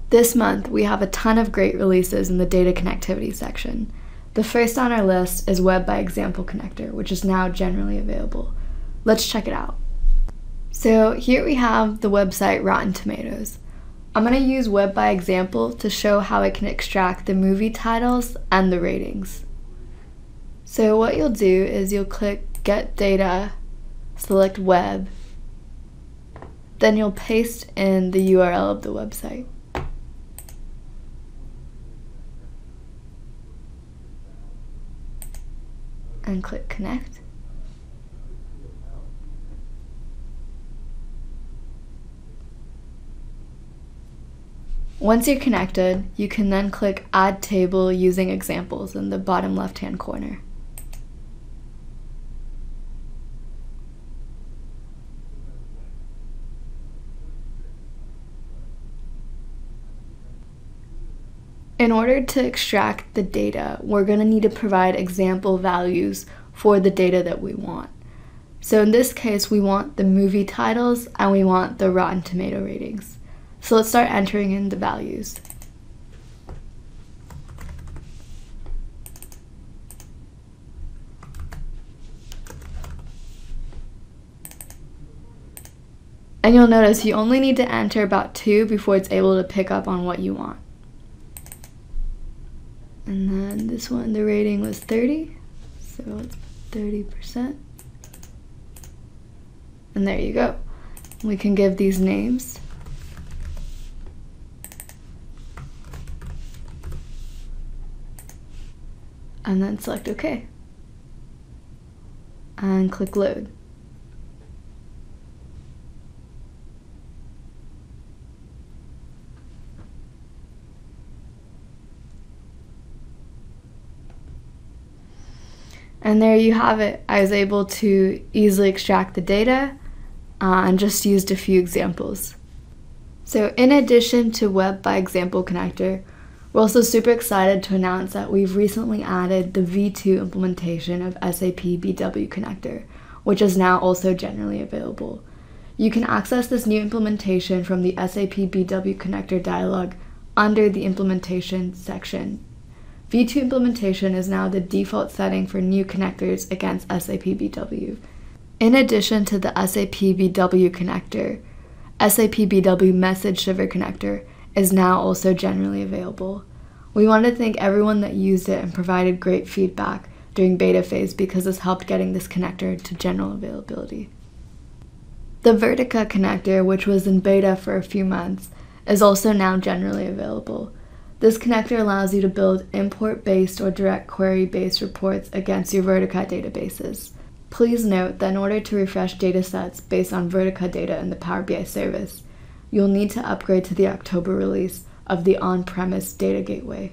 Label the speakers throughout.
Speaker 1: This month, we have a ton of great releases in the data connectivity section. The first on our list is Web by Example Connector, which is now generally available. Let's check it out. So here we have the website Rotten Tomatoes. I'm going to use Web by Example to show how it can extract the movie titles and the ratings. So what you'll do is you'll click Get Data, select Web, then you'll paste in the URL of the website. And click Connect. Once you're connected, you can then click Add Table using examples in the bottom left-hand corner. In order to extract the data, we're going to need to provide example values for the data that we want. So in this case, we want the movie titles and we want the Rotten Tomato ratings. So let's start entering in the values. And you'll notice you only need to enter about 2 before it's able to pick up on what you want. And then this one, the rating was 30, so it's 30%. And there you go. We can give these names. And then select OK. And click Load. And there you have it. I was able to easily extract the data and just used a few examples. So in addition to Web by Example Connector, we're also super excited to announce that we've recently added the V2 implementation of SAP BW Connector, which is now also generally available. You can access this new implementation from the SAP BW Connector dialog under the Implementation section. V2 implementation is now the default setting for new connectors against SAP BW. In addition to the SAP BW connector, SAP BW Message Server Connector is now also generally available. We want to thank everyone that used it and provided great feedback during beta phase because this helped getting this connector to general availability. The Vertica Connector, which was in beta for a few months, is also now generally available. This connector allows you to build import-based or direct query-based reports against your Vertica databases. Please note that in order to refresh datasets based on Vertica data in the Power BI service, you'll need to upgrade to the October release of the on-premise data gateway.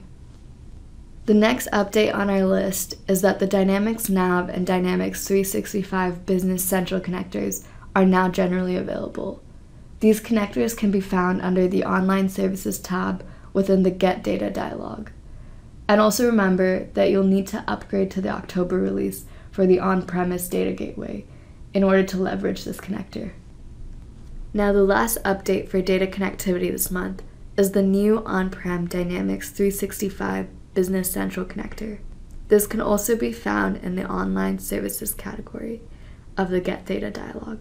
Speaker 1: The next update on our list is that the Dynamics Nav and Dynamics 365 Business Central connectors are now generally available. These connectors can be found under the Online Services tab within the Get Data dialog. And also remember that you'll need to upgrade to the October release for the on-premise data gateway in order to leverage this connector. Now the last update for data connectivity this month is the new on-prem Dynamics 365 Business Central connector. This can also be found in the Online Services category of the Get Data dialog.